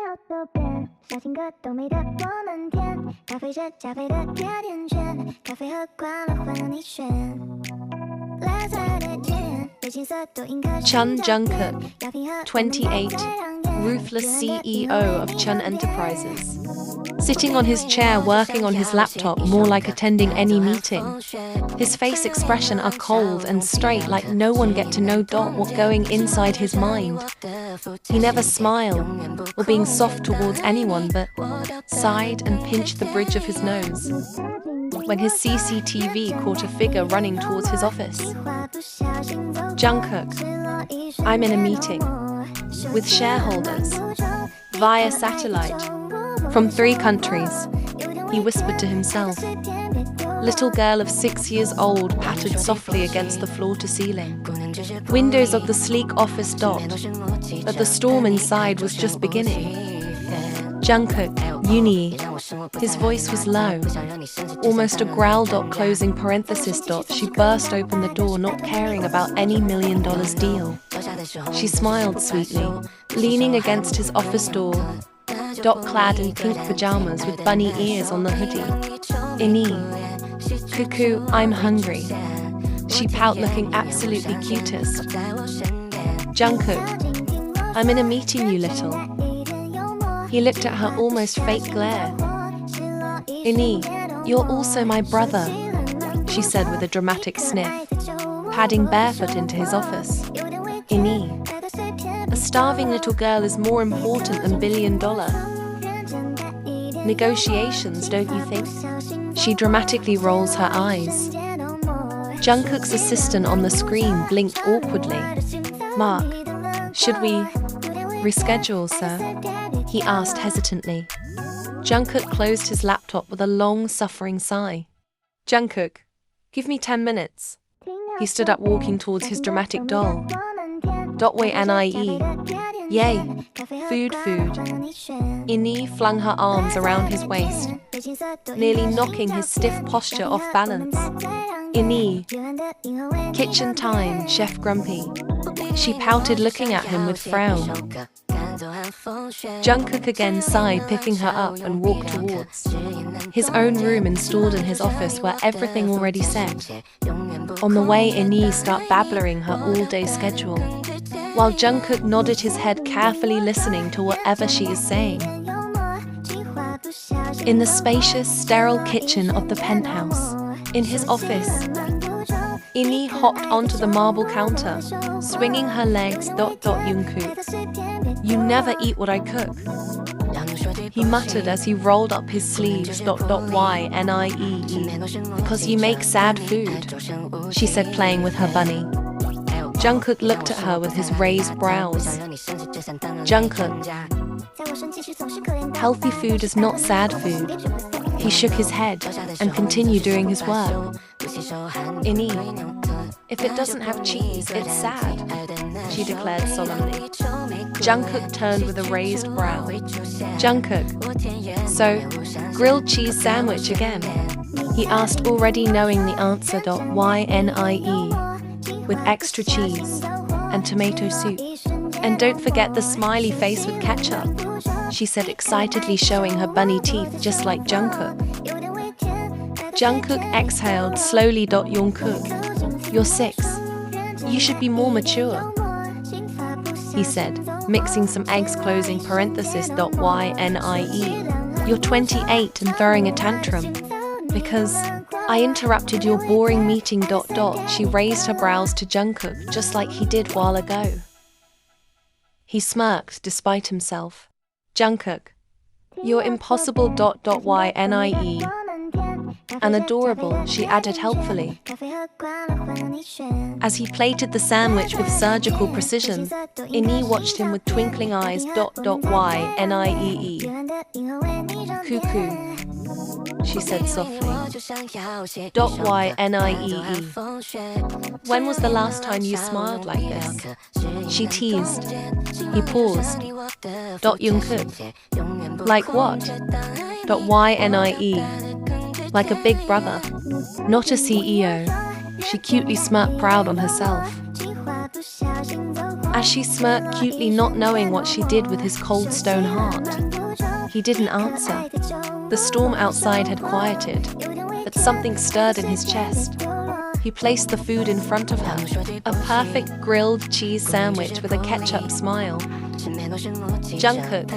有多变，小情歌都美得我们甜，咖啡是加菲的甜甜圈，咖啡和快乐换了你选。蓝色的天，被金色多印刻。Chun Jungkook, 28, ruthless CEO of Chun Enterprises. Sitting on his chair working on his laptop, more like attending any meeting. His face expression are cold and straight, like no one get to know what going inside his mind. He never smiled or being soft towards anyone, but sighed and pinched the bridge of his nose when his CCTV caught a figure running towards his office. Jungkook, I'm in a meeting with shareholders via satellite from 3 countries, he whispered to himself. Little girl of 6 years old pattered softly against the floor-to-ceiling. Windows of the sleek office dot, but the storm inside was just beginning. Jungkook, uni. His voice was low, almost a growl. Closing parenthesis. She burst open the door, not caring about any $1 million deal. She smiled sweetly, leaning against his office door. Clad in pink pajamas with bunny ears on the hoodie. Ini. Cuckoo, I'm hungry. She pout, looking absolutely cutest. Jungkook, I'm in a meeting, you little. He looked at her, almost fake glare. Ini, you're also my brother, she said with a dramatic sniff, padding barefoot into his office. Ini, a starving little girl is more important than $1 billion negotiations, don't you think? She dramatically rolls her eyes. Jungkook's assistant on the screen blinked awkwardly. Mark, should we reschedule, sir? He asked hesitantly. Jungkook closed his laptop with a long, suffering sigh. Jungkook, give me 10 minutes. He stood up, walking towards his dramatic doll. Dotway Nie. Yay. Food. Ini flung her arms around his waist, nearly knocking his stiff posture off balance. Ini. Kitchen time, Chef Grumpy. She pouted, looking at him with frown. Jungkook again sighed, picking her up and walked towards his own room installed in his office, where everything already set. On the way, Ini start babbling her all-day schedule, while Jungkook nodded his head, carefully listening to whatever she is saying. In the spacious, sterile kitchen of the penthouse, in his office, Ini hopped onto the marble counter, swinging her legs. Jungkook, you never eat what I cook, he muttered as he rolled up his sleeves. Nie, because you make sad food, she said, playing with her bunny. Jungkook looked at her with his raised brows. Jungkook, healthy food is not sad food. He shook his head and continued doing his work. Ini, if it doesn't have cheese, it's sad, she declared solemnly. Jungkook turned with a raised brow. Jungkook, so, grilled cheese sandwich again? He asked, already knowing the answer. Nie, with extra cheese and tomato soup. And don't forget the smiley face with ketchup, she said excitedly, showing her bunny teeth just like Jungkook. Jungkook exhaled slowly. Jungkook, you're 6. You should be more mature, he said, mixing some eggs. Closing parenthesis. Nie, you're 28 and throwing a tantrum because I interrupted your boring meeting. She raised her brows to Jungkook, just like he did while ago. He smirked despite himself. Jungkook, you're impossible. Nie, and adorable, she added helpfully. As he plated the sandwich with surgical precision, Ini watched him with twinkling eyes. Nie, cuckoo, she said softly. Nie, when was the last time you smiled like this? She teased. He paused. Jungkook, like what? Nie, like a big brother, not a CEO. She cutely smirked, proud on herself. as she smirked cutely, not knowing what she did with his cold stone heart. He didn't answer. The storm outside had quieted, but something stirred in his chest. He placed the food in front of her, a perfect grilled cheese sandwich with a ketchup smile. "Jungkook,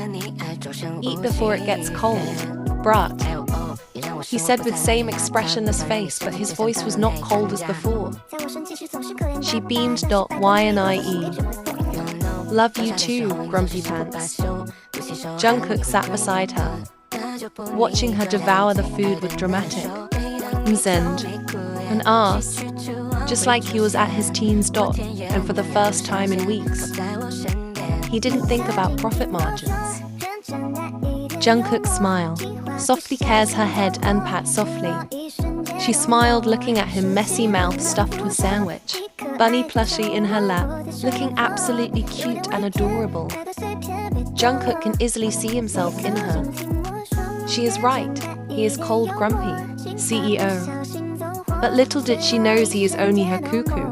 eat before it gets cold, brat," he said with same expressionless face, but his voice was not cold as before. She beamed. "Y-N-I-E. Love you too, Grumpy Pants." Jungkook sat beside her, watching her devour the food with dramatic zend and asked, just like he was at his teens. And for the first time in weeks, he didn't think about profit margins. Jungkook smiled, softly cares her head and pat softly. She smiled, looking at him, messy mouth stuffed with sandwich, bunny plushie in her lap, looking absolutely cute and adorable. Jungkook can easily see himself in her. She is right, he is cold grumpy, CEO. But little did she know he is only her cuckoo.